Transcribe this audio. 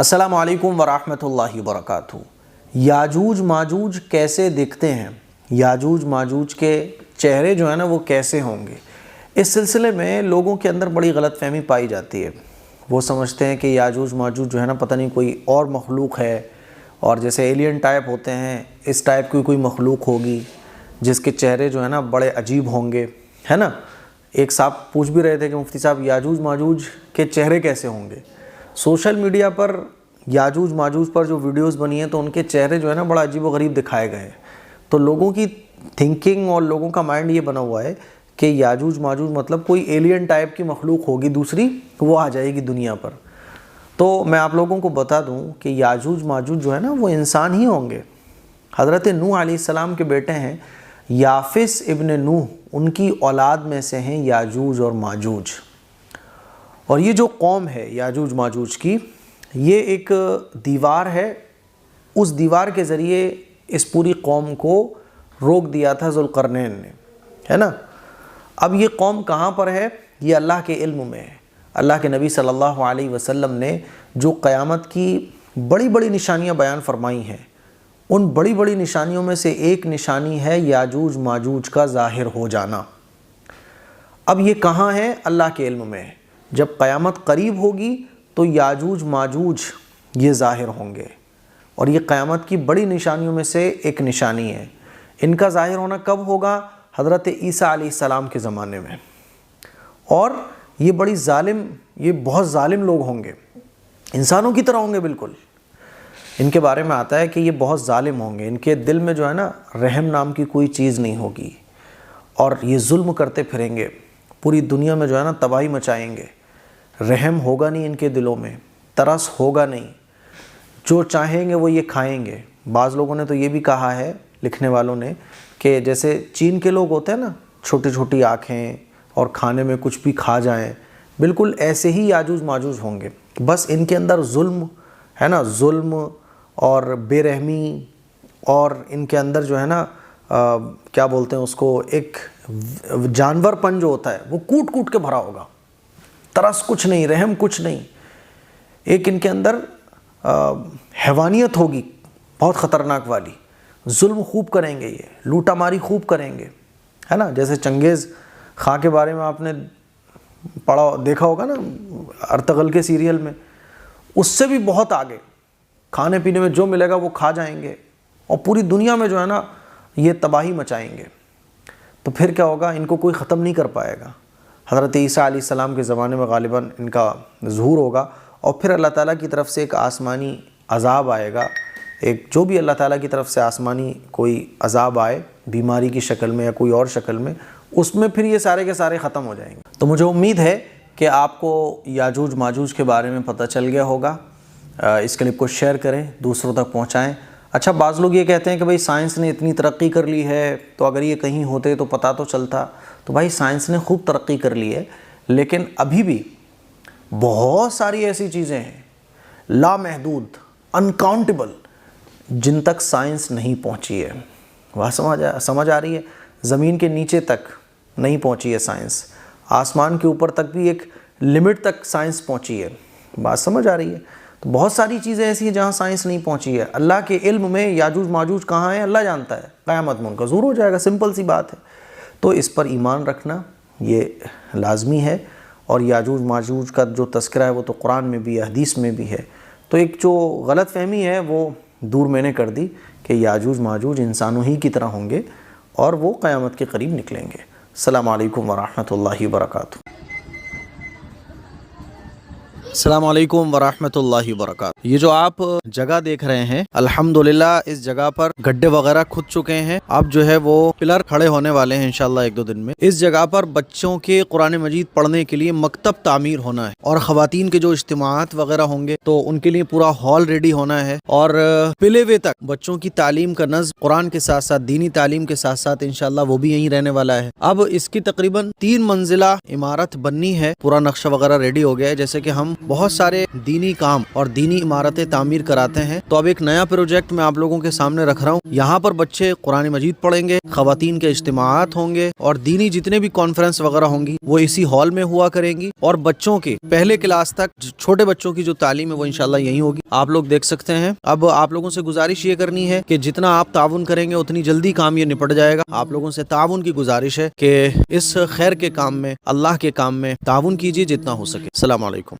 السلام علیکم ورحمۃ اللہ وبرکاتہ۔ یاجوج ماجوج کیسے دکھتے ہیں؟ یاجوج ماجوج کے چہرے جو ہیں نا وہ کیسے ہوں گے؟ اس سلسلے میں لوگوں کے اندر بڑی غلط فہمی پائی جاتی ہے۔ وہ سمجھتے ہیں کہ یاجوج ماجوج جو ہے نا پتہ نہیں کوئی اور مخلوق ہے، اور جیسے ایلین ٹائپ ہوتے ہیں اس ٹائپ کی کوئی مخلوق ہوگی جس کے چہرے جو ہے نا بڑے عجیب ہوں گے، ہے نا۔ ایک صاحب پوچھ بھی رہے تھے کہ مفتی صاحب یاجوج ماجوج کے چہرے کیسے ہوں گے؟ سوشل میڈیا پر یاجوج ماجوج پر جو ویڈیوز بنی ہیں تو ان کے چہرے جو ہے نا بڑا عجیب و غریب دکھائے گئے ہیں۔ تو لوگوں کی تھنکنگ اور لوگوں کا مائنڈ یہ بنا ہوا ہے کہ یاجوج ماجوج مطلب کوئی ایلین ٹائپ کی مخلوق ہوگی دوسری، وہ آ جائے گی دنیا پر۔ تو میں آپ لوگوں کو بتا دوں کہ یاجوج ماجوج جو ہے نا وہ انسان ہی ہوں گے۔ حضرت نوح علیہ السلام کے بیٹے ہیں یافس ابن نوح، ان کی اولاد میں سے ہیں یاجوج اور ماجوج۔ اور یہ جو قوم ہے یاجوج ماجوج کی، یہ ایک دیوار ہے، اس دیوار کے ذریعے اس پوری قوم کو روک دیا تھا ذوالقرنین نے، ہے نا۔ اب یہ قوم کہاں پر ہے؟ یہ اللہ کے علم میں ہے۔ اللہ کے نبی صلی اللہ علیہ وسلم نے جو قیامت کی بڑی بڑی نشانیاں بیان فرمائی ہیں، ان بڑی بڑی نشانیوں میں سے ایک نشانی ہے یاجوج ماجوج کا ظاہر ہو جانا۔ اب یہ کہاں ہے؟ اللہ کے علم میں ہے۔ جب قیامت قریب ہوگی تو یاجوج ماجوج یہ ظاہر ہوں گے، اور یہ قیامت کی بڑی نشانیوں میں سے ایک نشانی ہے۔ ان کا ظاہر ہونا کب ہوگا؟ حضرت عیسیٰ علیہ السلام کے زمانے میں۔ اور یہ بہت ظالم لوگ ہوں گے، انسانوں کی طرح ہوں گے بالکل۔ ان کے بارے میں آتا ہے کہ یہ بہت ظالم ہوں گے، ان کے دل میں جو ہے نا رحم نام کی کوئی چیز نہیں ہوگی، اور یہ ظلم کرتے پھریں گے، پوری دنیا میں جو ہے نا تباہی مچائیں گے۔ رحم ہوگا نہیں ان کے دلوں میں، ترس ہوگا نہیں، جو چاہیں گے وہ یہ کھائیں گے۔ بعض لوگوں نے تو یہ بھی کہا ہے، لکھنے والوں نے، کہ جیسے چین کے لوگ ہوتے ہیں نا، چھوٹی چھوٹی آنکھیں اور کھانے میں کچھ بھی کھا جائیں، بالکل ایسے ہی یاجوج ماجوج ہوں گے۔ بس ان کے اندر ظلم ہے نا، ظلم اور بے رحمی، اور ان کے اندر جو ہے نا کیا بولتے ہیں اس کو، ایک جانور پن جو ہوتا ہے وہ کوٹ کوٹ کے بھرا ہوگا۔ ترس کچھ نہیں، رحم کچھ نہیں، ایک ان کے اندر حیوانیت ہوگی بہت خطرناک والی۔ ظلم خوب کریں گے، یہ لوٹا ماری خوب کریں گے، ہے نا۔ جیسے چنگیز خاں کے بارے میں آپ نے دیکھا ہوگا نا ارطغرل کے سیریل میں، اس سے بھی بہت آگے، کھانے پینے میں جو ملے گا وہ کھا جائیں گے، اور پوری دنیا میں جو ہے نا یہ تباہی مچائیں گے۔ تو پھر کیا ہوگا؟ ان کو کوئی ختم نہیں کر پائے گا۔ حضرت عیسیٰ علیہ السلام کے زمانے میں غالباً ان کا ظہور ہوگا، اور پھر اللہ تعالیٰ کی طرف سے ایک آسمانی عذاب آئے گا، ایک جو بھی اللہ تعالیٰ کی طرف سے آسمانی کوئی عذاب آئے بیماری کی شکل میں یا کوئی اور شکل میں، اس میں پھر یہ سارے کے سارے ختم ہو جائیں گے۔ تو مجھے امید ہے کہ آپ کو یاجوج ماجوج کے بارے میں پتہ چل گیا ہوگا۔ اس کلپ کو شیئر کریں، دوسروں تک پہنچائیں۔ اچھا، بعض لوگ یہ کہتے ہیں کہ بھائی سائنس نے اتنی ترقی کر لی ہے تو اگر یہ کہیں ہوتے تو پتہ تو چلتا۔ تو بھائی سائنس نے خوب ترقی کر لی ہے، لیکن ابھی بھی بہت ساری ایسی چیزیں ہیں لامحدود، انکاؤنٹیبل، جن تک سائنس نہیں پہنچی ہے۔ وہاں سمجھ آ رہی ہے؟ زمین کے نیچے تک نہیں پہنچی ہے سائنس، آسمان کے اوپر تک بھی ایک لمٹ تک سائنس پہنچی ہے۔ بات سمجھ آ رہی ہے؟ تو بہت ساری چیزیں ایسی ہیں جہاں سائنس نہیں پہنچی ہے۔ اللہ کے علم میں یاجوج ماجوج کہاں ہیں اللہ جانتا ہے، قیامت میں ان کا ظہور ہو جائے گا، سمپل سی بات ہے۔ تو اس پر ایمان رکھنا یہ لازمی ہے، اور یاجوج ماجوج کا جو تذکرہ ہے وہ تو قرآن میں بھی ہے، حدیث میں بھی ہے۔ تو ایک جو غلط فہمی ہے وہ دور میں نے کر دی کہ یاجوج ماجوج انسانوں ہی کی طرح ہوں گے، اور وہ قیامت کے قریب نکلیں گے۔ السلام علیکم ورحمۃ اللہ وبرکاتہ۔ السلام علیکم ورحمۃ اللہ وبرکاتہ۔ یہ جو آپ جگہ دیکھ رہے ہیں، الحمدللہ اس جگہ پر گڈھے وغیرہ کھد چکے ہیں، اب جو ہے وہ پلر کھڑے ہونے والے ہیں انشاءاللہ ایک دو دن میں۔ اس جگہ پر بچوں کے قرآن مجید پڑھنے کے لیے مکتب تعمیر ہونا ہے، اور خواتین کے جو اجتماعات وغیرہ ہوں گے تو ان کے لیے پورا ہال ریڈی ہونا ہے، اور پلے وے تک بچوں کی تعلیم کا نظم قرآن کے ساتھ ساتھ دینی تعلیم کے ساتھ ساتھ انشاءاللہ وہ بھی یہیں رہنے والا ہے۔ اب اس کی تقریباً 3 منزلہ عمارت بننی ہے، پورا نقشہ وغیرہ ریڈی ہو گیا ہے۔ جیسے کہ ہم بہت سارے دینی کام اور دینی عمارتیں تعمیر کراتے ہیں. تو اب ایک نیا پروجیکٹ میں آپ لوگوں کے سامنے رکھ رہا ہوں. یہاں پر بچے قرآن مجید پڑھیں گے, خواتین کے اجتماعات ہوں گے, اور دینی جتنے بھی کانفرنس وغیرہ ہوں گی وہ اسی ہال میں ہوا کریں گی, اور بچوں کے پہلے کلاس تک چھوٹے بچوں کی جو تعلیم ہے وہ انشاءاللہ یہی ہوگی. آپ لوگ دیکھ سکتے ہیں. اب آپ لوگوں سے گزارش یہ کرنی ہے کہ جتنا آپ تعاون کریں گے اتنی جلدی کام یہ نپٹ جائے گا. آپ لوگوں سے تعاون کی گزارش ہے کہ اس خیر کے کام میں, اللہ کے کام میں تعاون کیجیے جتنا ہو سکے. السلام علیکم.